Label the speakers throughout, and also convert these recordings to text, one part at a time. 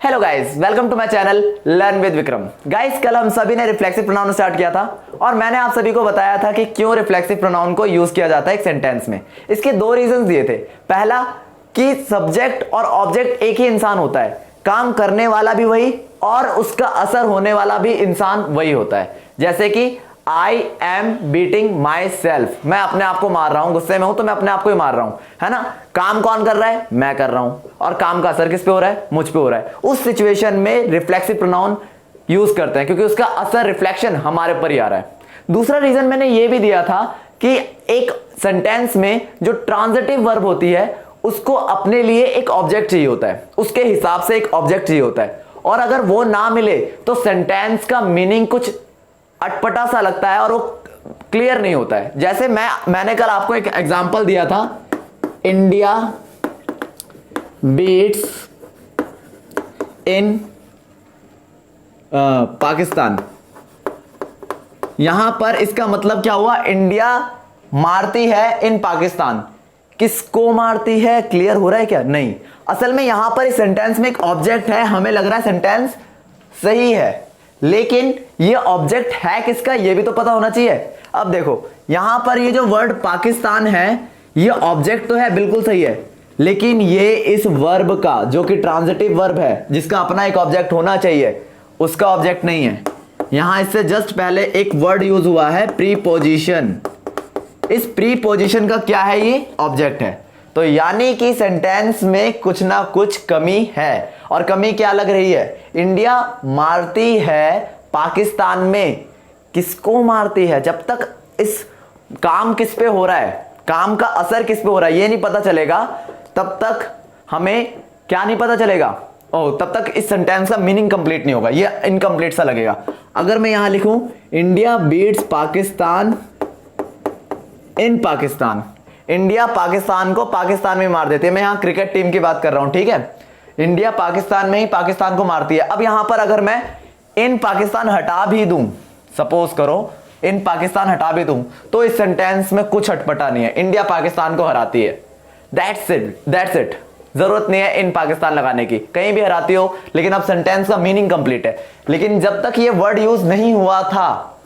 Speaker 1: Hello guys, welcome to my channel learn with Vikram. Guys, कल हम सभी ने रिफ्लेक्सिव प्रोनाउन स्टार्ट किया था और मैंने आप सभी को बताया था कि क्यों रिफ्लेक्सिव प्रोनाउन को यूज किया जाता है एक सेंटेंस में। इसके दो रीजंस दिए थे। पहला कि सब्जेक्ट और ऑब्जेक्ट एक ही इंसान होता है, काम करने वाला भी वही और उसका असर होने वाला भी इंसान वही होता है। जैसे कि I am beating my self, मैं अपने आप को मार रहा हूं, गुस्से में हूं तो मैं अपने आप को ही मार रहा हूं, है ना। काम कौन कर रहा है? मैं कर रहा हूं, और काम का असर किस पे हो रहा है? मुझ पे हो रहा है। उस सिचुएशन में रिफ्लेक्सिव प्रोनाउन यूज करते हैं क्योंकि उसका असर, रिफ्लेक्शन हमारे ऊपर ही आ रहा है। दूसरा रीजन मैंने ये भी दिया था कि एक सेंटेंस में जो ट्रांजिटिव वर्ब होती है उसको अपने लिए एक ऑब्जेक्ट चाहिए होता है, उसके हिसाब से एक ऑब्जेक्ट चाहिए होता है, और अगर वो ना मिले तो सेंटेंस का मीनिंग कुछ अटपटा सा लगता है और वो क्लियर नहीं होता है। जैसे मैंने कल आपको एक एग्जांपल दिया था, इंडिया बीट्स इन पाकिस्तान। यहां पर इसका मतलब क्या हुआ? इंडिया मारती है इन पाकिस्तान। किसको मारती है? क्लियर हो रहा है क्या? नहीं। असल में यहां पर इस सेंटेंस में एक ऑब्जेक्ट है, हमें लग रहा है सेंटेंस सही है, लेकिन ये ऑब्जेक्ट है किसका ये भी तो पता होना चाहिए। अब देखो, यहां पर ये जो वर्ड पाकिस्तान है ये ऑब्जेक्ट तो है, बिल्कुल सही है, लेकिन ये इस वर्ब का, जो कि ट्रांजिटिव वर्ब है जिसका अपना एक ऑब्जेक्ट होना चाहिए, उसका ऑब्जेक्ट नहीं है। यहां इससे जस्ट पहले एक वर्ड यूज हुआ है प्रीपोजिशन। इस प्रीपोजिशन का क्या है? ये ऑब्जेक्ट है। तो यानी कि सेंटेंस में कुछ ना कुछ कमी है, और कमी क्या लग रही है? इंडिया मारती है पाकिस्तान में। किसको मारती है? जब तक इस काम किस पे हो रहा है, काम का असर किस पे हो रहा है, ये नहीं पता चलेगा, तब तक हमें क्या नहीं पता चलेगा, तब तक इस सेंटेंस का मीनिंग कंप्लीट नहीं होगा, ये इनकंप्लीट सा लगेगा। अगर मैं यहां लिखूं इंडिया बीट्स पाकिस्तान इन पाकिस्तान, इंडिया पाकिस्तान को पाकिस्तान में मार देती है। मैं यहां क्रिकेट टीम की बात कर रहा हूं, ठीक है। इंडिया पाकिस्तान में ही पाकिस्तान को मारती है। अब यहां पर अगर मैं इन पाकिस्तान हटा भी दूं, सपोज करो इन पाकिस्तान हटा भी दूं, तो इस सेंटेंस में कुछ अटपटा नहीं है। इंडिया पाकिस्तान को हराती है, दैट्स इट। जरूरत नहीं है इन पाकिस्तान लगाने की, कहीं भी हराती हो, लेकिन अब सेंटेंस का मीनिंग कंप्लीट है। लेकिन जब तक ये वर्ड यूज नहीं हुआ था,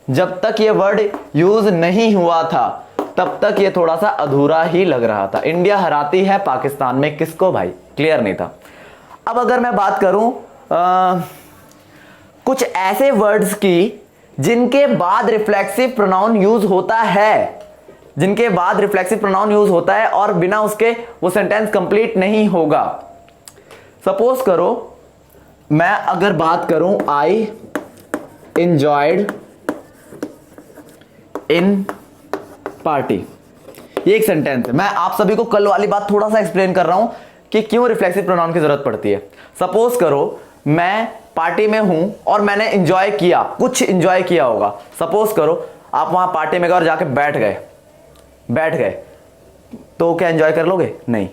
Speaker 1: जब तक ये वर्ड यूज नहीं हुआ था, तब तक ये थोड़ा सा अधूरा ही लग रहा था। इंडिया हराती है पाकिस्तान में, किसको भाई? क्लियर नहीं था। अब अगर मैं बात करूं कुछ ऐसे वर्ड्स की जिनके बाद रिफ्लेक्सिव प्रोनाउन यूज होता है, जिनके बाद रिफ्लेक्सिव प्रोनाउन यूज होता है और बिना उसके वो सेंटेंस कंप्लीट नहीं होगा। सपोज करो मैं अगर बात करूं आई एंजॉयड इन पार्टी, ये एक सेंटेंस है। मैं आप सभी को कल वाली बात थोड़ा सा एक्सप्लेन कर रहा हूं कि क्यों रिफ्लेक्सिव प्रोनाउन की जरूरत पड़ती है। सपोज करो मैं पार्टी में हूं और मैंने एंजॉय किया, कुछ एंजॉय किया होगा। सपोज करो आप वहां पार्टी में गए और जाके बैठ गए, तो क्या एंजॉय कर लोगे? नहीं।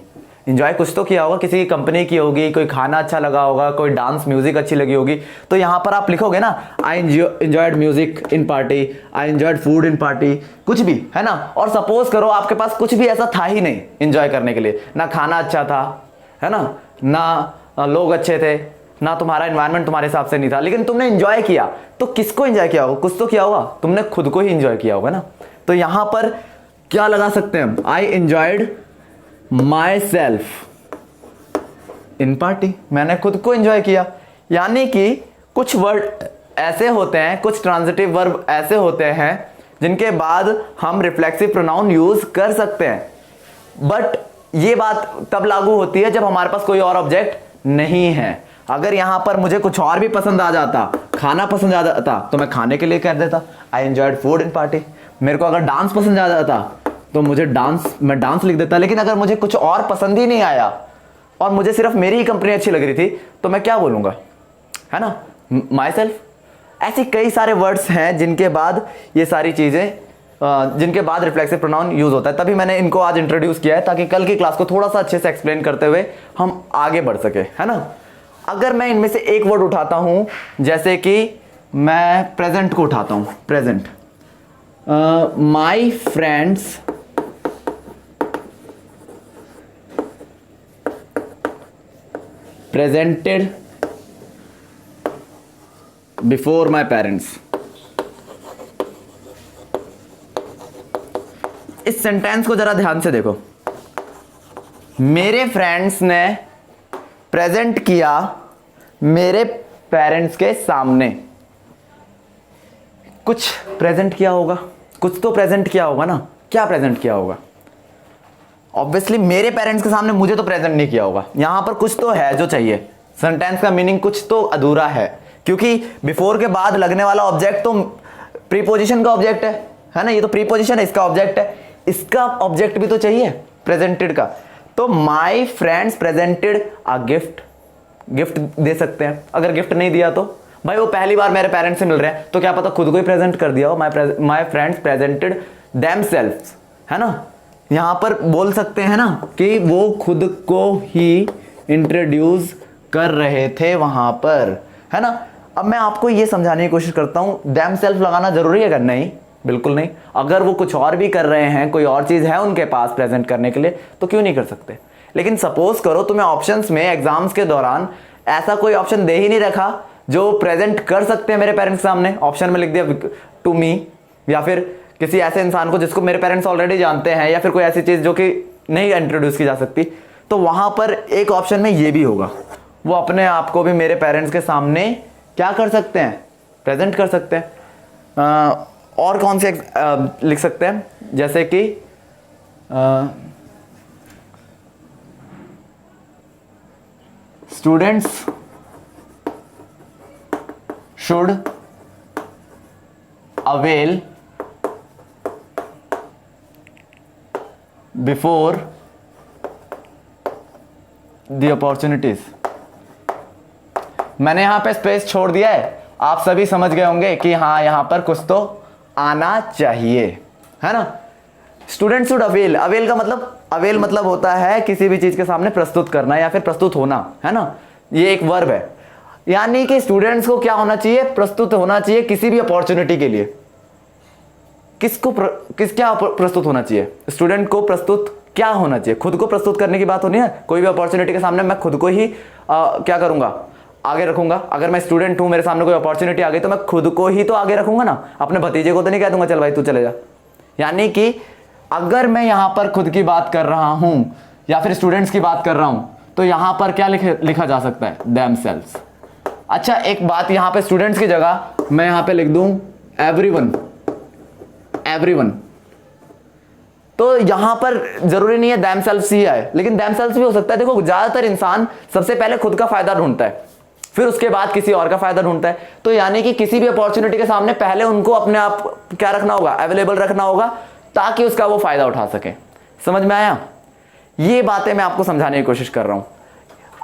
Speaker 1: एंजॉय कुछ तो किया होगा, किसी की कंपनी की होगी, कोई खाना अच्छा लगा होगा, कोई डांस म्यूजिक अच्छी लगी होगी, तो यहां पर आप लिखोगे ना I enjoyed music in party, I enjoyed food in party, कुछ भी, है ना। और सपोज करो आपके पास कुछ भी ऐसा था ही नहीं एंजॉय करने के लिए, ना खाना अच्छा था, है ना लोग अच्छे थे, ना तुम्हारा एनवायरनमेंट तुम्हारे हिसाब से नहीं था, लेकिन तुमने एंजॉय किया। तो किसको एंजॉय किया होगा? कुछ तो किया होगा, तुमने खुद को ही एंजॉय किया होगा ना। तो यहां पर क्या लगा सकते हैं हम? I enjoyed my self in party, मैंने खुद को एंजॉय किया। यानी कि कुछ वर्ड ऐसे होते हैं, कुछ ट्रांजिटिव वर्ब ऐसे होते हैं जिनके बाद हम रिफ्लेक्सिव प्रोनाउन यूज कर सकते हैं। बट ये बात तब लागू होती है जब हमारे पास कोई और ऑब्जेक्ट नहीं है। अगर यहां पर मुझे कुछ और भी पसंद आ जाता, खाना पसंद आ जाता, तो मैं खाने के लिए कह देता I enjoyed food in party. मेरे को अगर डांस पसंद आ जाता तो मैं डांस लिख देता। लेकिन अगर मुझे कुछ और पसंद ही नहीं आया और मुझे सिर्फ मेरी ही कंपनी अच्छी लग रही थी, तो मैं क्या बोलूंगा, है ना, माई सेल्फ। ऐसे कई सारे वर्ड्स हैं जिनके बाद ये सारी चीजें, जिनके बाद रिफ्लेक्सिव प्रोनाउन यूज होता है। तभी मैंने इनको आज इंट्रोड्यूस किया है ताकि कल की क्लास को थोड़ा सा अच्छे से एक्सप्लेन करते हुए हम आगे बढ़ सके, है ना। अगर मैं इनमें से एक वर्ड उठाता हूं, जैसे कि मैं प्रेजेंट को उठाता हूं, present, my friends presented before my parents. इस सेंटेंस को जरा ध्यान से देखो। मेरे फ्रेंड्स ने प्रेजेंट किया मेरे पेरेंट्स के सामने। कुछ प्रेजेंट किया होगा, कुछ तो प्रेजेंट किया होगा ना। क्या प्रेजेंट किया होगा? ऑब्वियसली मेरे पेरेंट्स के सामने मुझे तो प्रेजेंट नहीं किया होगा। यहां पर कुछ तो है जो चाहिए। सेंटेंस का मीनिंग कुछ तो अधूरा है, क्योंकि बिफोर के बाद लगने वाला ऑब्जेक्ट तो प्रीपोजिशन का ऑब्जेक्ट है ना। ये तो प्रीपोजिशन है, इसका ऑब्जेक्ट है, इसका ऑब्जेक्ट भी तो चाहिए प्रेजेंटेड का। तो my friends presented a gift. Gift दे सकते हैं। अगर गिफ्ट नहीं दिया तो भाई वो पहली बार मेरे पेरेंट्स से मिल रहे हैं, तो क्या पता खुद को ही प्रेजेंट कर दिया हो। माई फ्रेंड्स प्रेजेंटेड देमसेल्व्स, है ना। यहां पर बोल सकते हैं ना कि वो खुद को ही इंट्रोड्यूस कर रहे थे वहां पर, है ना। अब मैं आपको ये समझाने की कोशिश करता हूं, देमसेल्फ लगाना जरूरी है क्या? नहीं, बिल्कुल नहीं। अगर वो कुछ और भी कर रहे हैं, कोई और चीज है उनके पास प्रेजेंट करने के लिए, तो क्यों नहीं कर सकते। लेकिन सपोज करो तुम्हें ऑप्शंस में एग्जाम्स के दौरान ऐसा कोई ऑप्शन दे ही नहीं रखा जो प्रेजेंट कर सकते हैं मेरे पेरेंट्स के सामने। ऑप्शन में लिख दिया टू मी, या फिर किसी ऐसे इंसान को जिसको मेरे पेरेंट्स ऑलरेडी जानते हैं, या फिर कोई ऐसी चीज जो कि नहीं इंट्रोड्यूस की जा सकती, तो वहां पर एक ऑप्शन में ये भी होगा, वो अपने आप को भी मेरे पेरेंट्स के सामने क्या कर सकते हैं? प्रेजेंट कर सकते हैं। और कौन से लिख सकते हैं? जैसे कि students should avail before the opportunities. मैंने यहां पे स्पेस छोड़ दिया है, आप सभी समझ गए होंगे कि हाँ यहां पर कुछ तो आना चाहिए, है ना। स्टूडेंट शुड अवेल, अवेल का मतलब, अवेल मतलब होता है किसी भी चीज के सामने प्रस्तुत करना या फिर प्रस्तुत होना, है ना। ये एक वर्ब है, यानी कि स्टूडेंट्स को क्या होना चाहिए? प्रस्तुत होना चाहिए किसी भी अपॉर्चुनिटी के लिए। क्या प्रस्तुत होना चाहिए? स्टूडेंट को प्रस्तुत क्या होना चाहिए? खुद को प्रस्तुत करने की बात होनी है। कोई भी अपॉर्चुनिटी के सामने मैं खुद को ही क्या करूंगा? आगे रखूंगा। अगर मैं स्टूडेंट हूं, मेरे सामने कोई अपॉर्चुनिटी आ गई, तो मैं खुद को ही तो आगे रखूंगा ना। अपने भतीजे को तो नहीं कह दूंगा चल भाई तू चले जा। यानी कि अगर मैं यहां पर खुद की बात कर रहा हूं या फिर स्टूडेंट्स की बात कर रहा हूं, तो यहां पर क्या लिखा जा सकता है? देमसेल्व्स। अच्छा, एक बात, यहां पे स्टूडेंट्स की जगह मैं यहां पे लिख दूं एवरीवन, एवरीवन। तो यहां पर जरूरी नहीं है देमसेल्व्स ही आए, लेकिन देमसेल्व्स भी हो सकता है। देखो, ज्यादातर इंसान सबसे पहले खुद का फायदा ढूंढता है, फिर उसके बाद किसी और का फायदा ढूंढता है। तो यानी कि किसी भी अपॉर्चुनिटी के सामने पहले उनको अपने आप क्या रखना होगा? अवेलेबल रखना होगा, ताकि उसका वो फायदा उठा सके। समझ में आया? ये बातें मैं आपको समझाने की कोशिश कर रहा हूं।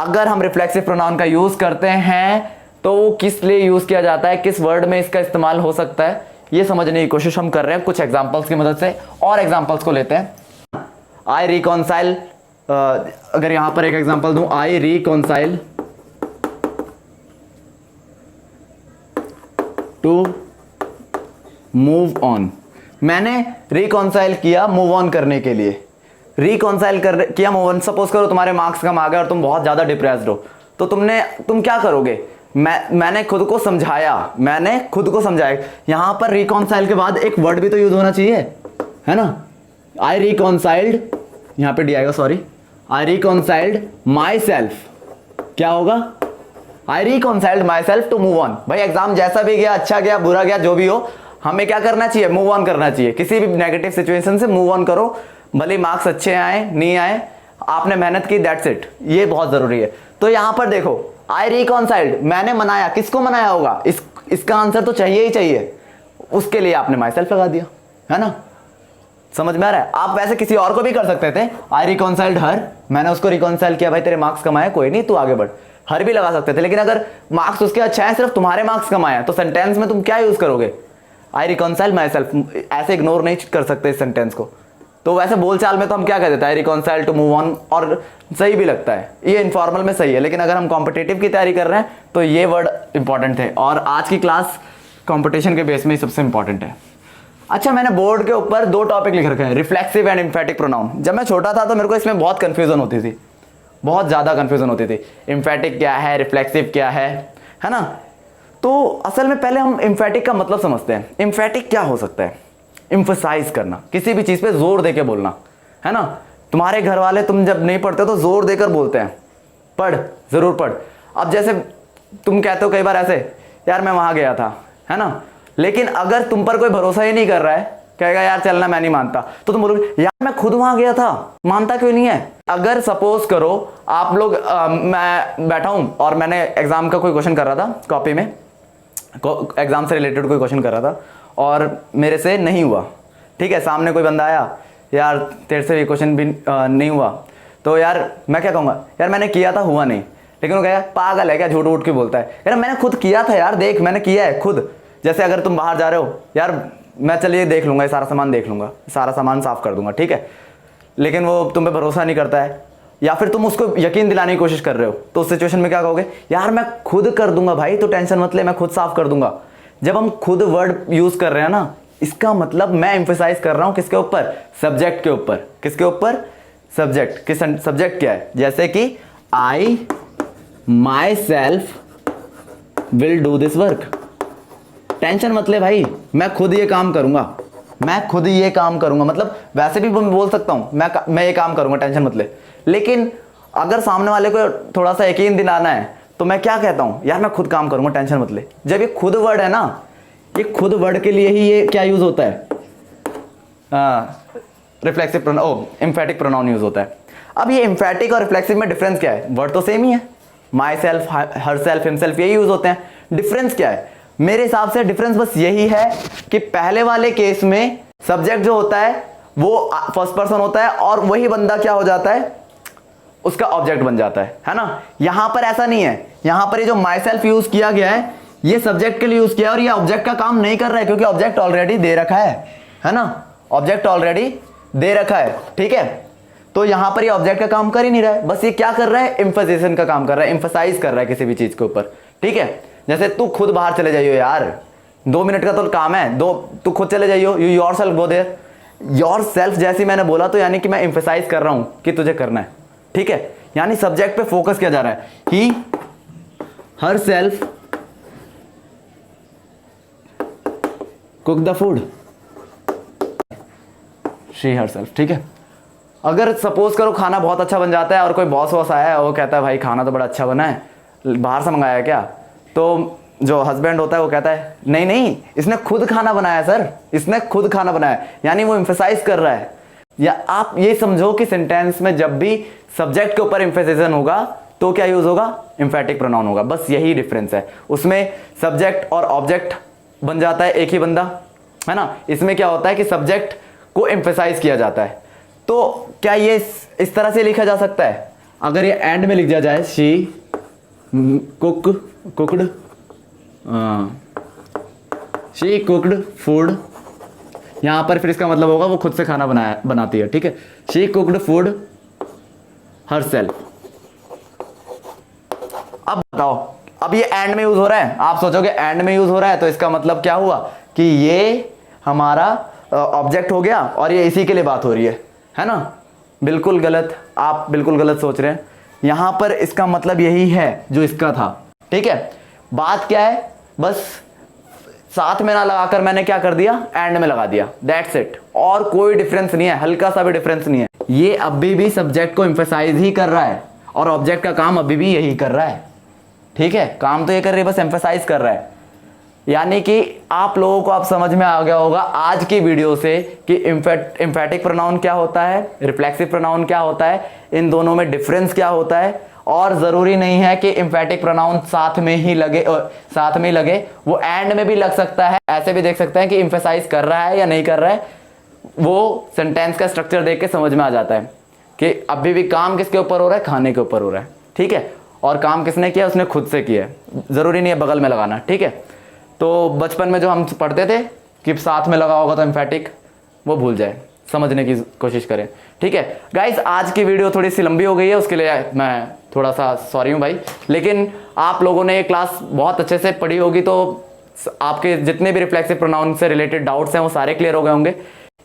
Speaker 1: अगर हम रिफ्लेक्सिव प्रोनाउन का यूज करते हैं तो वो किस लिए यूज किया जाता है, किस वर्ड में इसका इस्तेमाल हो सकता है, ये समझने की कोशिश हम कर रहे हैं कुछ एग्जांपल्स की मदद से। और एग्जांपल्स को लेते हैं। आई रिकॉन्साइल, अगर यहां पर एक एग्जांपल दूं, आई रिकॉन्साइल टू मूव ऑन। मैंने रिकॉन्साइल किया मूव ऑन करने के लिए। रिकॉन्साइल किया मूव ऑन। सपोज करो तुम्हारे मार्क्स कम आ गए और तुम बहुत ज्यादा डिप्रेस्ड हो, तो तुम क्या करोगे? मैंने खुद को समझाया। यहां पर रिकॉन्साइल के बाद एक वर्ड भी तो यूज होना चाहिए, है ना। आई रिकॉन्साइल्ड, यहां पे डी आएगा, सॉरी। आई रिकॉन्साइल्ड माई सेल्फ। क्या होगा? I reconciled myself to move on. भाई एग्जाम जैसा भी गया, अच्छा गया, बुरा गया, जो भी हो, हमें क्या करना चाहिए? मूव ऑन करना चाहिए। किसी भी नेगेटिव सिचुएशन से मूव ऑन करो, भले मार्क्स अच्छे आए नहीं आए, आपने मेहनत की, दैट्स इट। ये बहुत जरूरी है। तो यहां पर देखो, आई रिकॉन्साइल्ड, मैंने मनाया। किसको मनाया होगा? इसका आंसर तो चाहिए ही चाहिए, उसके लिए आपने माई सेल्फ लगा दिया, है ना। समझ में आ रहा है? आप वैसे किसी और को भी कर सकते थे। आई रिकॉन्साइल्ड हर, मैंने उसको रिकॉन्साइल किया, भाई तेरे मार्क्स कम आए, कोई नहीं तू आगे बढ़, हर भी लगा सकते थे। लेकिन अगर मार्क्स उसके अच्छे हैं, सिर्फ तुम्हारे मार्क्स कम आए, तो सेंटेंस में तुम क्या यूज करोगे? आई रिकॉन्साइल माई सेल्फ। ऐसे इग्नोर नहीं कर सकते इस सेंटेंस को। तो वैसे बोलचाल में तो हम क्या कह देते हैं? रिकॉन्साइल टू मूव ऑन, और सही भी लगता है, ये इनफॉर्मल में सही है। लेकिन अगर हम कॉम्पिटिटिव की तैयारी कर रहे हैं तो ये वर्ड इंपॉर्टेंट है, और आज की क्लास कॉम्पिटिशन के बेस में ही सबसे इंपॉर्टेंट है। अच्छा, मैंने बोर्ड के ऊपर 2 टॉपिक लिख रखे हैं, रिफ्लेक्सिव एंड एम्फेटिक प्रोनाउन। जब मैं छोटा था तो मेरे को इसमें बहुत कंफ्यूजन होती थी, बहुत ज्यादा कंफ्यूजन होती थी। एम्फेटिक क्या है, रिफ्लेक्सिव क्या है ना। तो असल में पहले हम एम्फेटिक का मतलब समझते हैं। एम्फेटिक क्या हो सकता है? एम्फसाइज करना, किसी भी चीज़ पे जोर देके बोलना, है ना। तुम्हारे घर वाले तुम जब नहीं पढ़ते तो जोर देकर बोलते हैं, पढ़, ज़रूर पढ़। अब जैसे तुम कहते हो कई बार ऐसे, यार मैं वहाँ गया था, है ना, लेकिन अगर तुम पर कोई भरोसा ही नहीं कर रहा है, कहेगा यार चलना, मैं नहीं मानता, तो तुम बोलोगे यार मैं खुद वहाँ गया था, मानता क्यों नहीं है? अगर सपोज करो आप लोग मैं बैठा हूँ और मैंने एग्जाम का कोई क्वेश्चन कर रहा था कॉपी में, एग्जाम से रिलेटेड कोई क्वेश्चन कर रहा था और मेरे से नहीं हुआ, ठीक है। सामने कोई बंदा आया, यार तेरे से ये क्वेश्चन भी नहीं हुआ, तो यार मैं क्या कहूँगा, यार मैंने किया था, हुआ नहीं। लेकिन वो कहेगा पागल है क्या, झूठ उठ के बोलता है, यार मैंने खुद किया था यार, देख मैंने किया है खुद। जैसे अगर तुम बाहर जा रहे हो, यार मैं चलिए देख लूँगा, ये सारा सामान देख लूँगा, सारा सामान साफ कर दूंगा, ठीक है, लेकिन वो तुम पे भरोसा नहीं करता है, या फिर तुम उसको यकीन दिलाने की कोशिश कर रहे हो, तो उस सिचुएशन में क्या कहोगे, यार मैं खुद कर दूंगा भाई, तो टेंशन मत ले, मैं खुद साफ कर दूंगा। जब हम खुद वर्ड यूज कर रहे हैं ना, इसका मतलब मैं एम्फेसाइज कर रहा हूं किसके ऊपर? सब्जेक्ट के ऊपर। किसके ऊपर? सब्जेक्ट। किस सब्जेक्ट क्या है? जैसे कि I myself will do this work. Tension मत ले भाई, मैं खुद ये काम करूंगा, मैं खुद ये काम करूंगा, मतलब वैसे भी मैं बोल सकता हूं मैं ये काम करूंगा, टेंशन मत ले। लेकिन अगर सामने वाले को थोड़ा सा यकीन दिलाना है तो मैं क्या कहता हूं, यार मैं खुद काम करूंगा, टेंशन मत ले। जब ये खुद वर्ड है ना, ये खुद वर्ड के लिए ही ये क्या यूज होता है? Reflexive pronoun, emphatic pronoun use होता है। अब ये एम्फेटिक और रिफ्लेक्सिव में डिफरेंस क्या है? वर्ड तो सेम ही है, my self, her self, himself, यही यूज होते हैं। डिफरेंस क्या है? मेरे हिसाब से डिफरेंस बस यही है कि पहले वाले केस में सब्जेक्ट जो होता है वो फर्स्ट पर्सन होता है और वही बंदा क्या हो जाता है, उसका ऑब्जेक्ट बन जाता है ना। यहां पर ऐसा नहीं है, यहां पर ये जो माई सेल्फ यूज किया गया है ये सब्जेक्ट के लिए यूज किया और ये ऑब्जेक्ट का काम नहीं कर रहा है, क्योंकि ऑब्जेक्ट ऑलरेडी दे रखा है ना, ऑब्जेक्ट ऑलरेडी दे रखा है, ठीक है। तो यहां पर ये ऑब्जेक्ट का काम कर ही नहीं रहा है, बस ये क्या कर रहा है, एम्फसाइजेशन का काम कर रहा है, एम्फसाइज कर रहा है किसी भी चीज के ऊपर, ठीक है। जैसे तू खुद बाहर चले जाइयो यार, 2 मिनट का तो काम है, तू खुद चले जाइयो, you yourself go there. Yourself जैसी मैंने बोला तो यानी कि मैं एम्फसाइज कर रहा हूं कि तुझे करना है, ठीक है। यानी सब्जेक्ट पे फोकस किया जा रहा है, he herself cook the food, she herself, ठीक है। अगर सपोज करो खाना बहुत अच्छा बन जाता है और कोई बॉस वॉस आया है, वो कहता है भाई खाना तो बड़ा अच्छा बना है, बाहर से मंगाया है क्या, तो जो हस्बैंड होता है वो कहता है नहीं नहीं इसने खुद खाना बनाया सर, इसने खुद खाना बनाया, यानी वो एम्फसाइज कर रहा है। या आप ये समझो कि सेंटेंस में जब भी सब्जेक्ट के ऊपर एम्फेसिस होगा तो क्या यूज होगा, एम्फेटिक प्रोनाउन होगा, बस यही डिफरेंस है। उसमें सब्जेक्ट और ऑब्जेक्ट बन जाता है एक ही बंदा, है ना। इसमें क्या होता है कि सब्जेक्ट को एम्फेसाइज किया जाता है। तो क्या ये इस तरह से लिखा जा सकता है, अगर ये एंड में लिख दिया जाए, she cooked she cooked food, यहां पर फिर इसका मतलब होगा वो खुद से खाना बनाती है, ठीक है। She cooked food her self. अब बताओ, अब ये एंड में यूज हो रहा है, आप सोचोगे एंड में यूज हो रहा है तो इसका मतलब क्या हुआ कि ये हमारा ऑब्जेक्ट हो गया और ये इसी के लिए बात हो रही है ना। बिल्कुल गलत, आप बिल्कुल गलत सोच रहे हैं। यहां पर इसका मतलब यही है जो इसका था, ठीक है। बात क्या है, बस साथ में ना लगाकर मैंने क्या कर दिया, एंड में लगा दिया, दैट्स इट। और कोई डिफरेंस नहीं है, हल्का सा भी डिफरेंस नहीं है। ये अभी भी सब्जेक्ट को एम्फसाइज ही कर रहा है और ऑब्जेक्ट का काम अभी भी यही कर रहा है, ठीक है। काम तो ये कर रही है, बस एम्फसाइज कर रहा है। यानी कि आप लोगों को आप समझ में आ गया होगा आज की वीडियो से कि एम्फेटिक प्रोनाउन क्या होता है, रिफ्लेक्सिव प्रोनाउन क्या होता है, इन दोनों में डिफरेंस क्या होता है। और जरूरी नहीं है कि एम्फेटिक प्रोनाउन साथ में ही लगे, वो एंड में भी लग सकता है। ऐसे भी देख सकते हैं कि एम्फसाइज कर रहा है या नहीं कर रहा है, वो सेंटेंस का स्ट्रक्चर देख के समझ में आ जाता है कि अभी भी काम किसके ऊपर हो रहा है, खाने के ऊपर हो रहा है, ठीक है। और काम किसने किया, उसने खुद से किया है, जरूरी नहीं है बगल में लगाना, ठीक है। तो बचपन में जो हम पढ़ते थे कि साथ में लगा होगा तो एम्फेटिक, वो भूल जाए, समझने की कोशिश करें, ठीक है। गाइस आज की वीडियो थोड़ी सी लंबी हो गई है, उसके लिए मैं थोड़ा सा सॉरी हूँ भाई, लेकिन आप लोगों ने ये क्लास बहुत अच्छे से पढ़ी होगी तो आपके जितने भी रिफ्लेक्सिव प्रोनाउन से रिलेटेड डाउट्स हैं वो सारे क्लियर हो गए होंगे।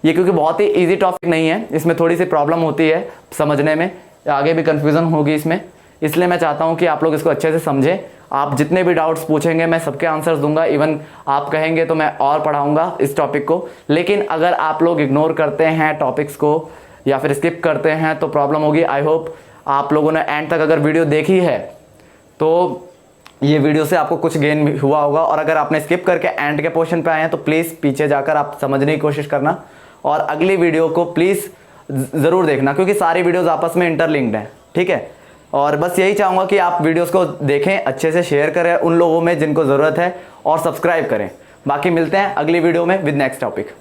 Speaker 1: ये क्योंकि बहुत ही इजी टॉपिक नहीं है, इसमें थोड़ी सी प्रॉब्लम होती है समझने में, आगे भी कन्फ्यूज़न होगी इसमें, इसलिए मैं चाहता हूँ कि आप लोग इसको अच्छे से समझें आप जितने भी डाउट्स पूछेंगे मैं सबके आंसर्स दूंगा, इवन आप कहेंगे तो मैं और पढ़ाऊंगा इस टॉपिक को। लेकिन अगर आप लोग इग्नोर करते हैं टॉपिक्स को या फिर स्किप करते हैं तो प्रॉब्लम होगी। आई होप आप लोगों ने एंड तक अगर वीडियो देखी है तो ये वीडियो से आपको कुछ गेन हुआ होगा, और अगर आपने स्किप करके एंड के पोर्शन पे आए हैं तो प्लीज़ पीछे जाकर आप समझने की कोशिश करना, और अगली वीडियो को प्लीज़ ज़रूर देखना क्योंकि सारी वीडियोज़ आपस में इंटरलिंक्ड हैं, ठीक है। और बस यही चाहूँगा कि आप वीडियोज़ को देखें, अच्छे से शेयर करें उन लोगों में जिनको ज़रूरत है, और सब्सक्राइब करें। बाकी मिलते हैं अगली वीडियो में विद नेक्स्ट टॉपिक।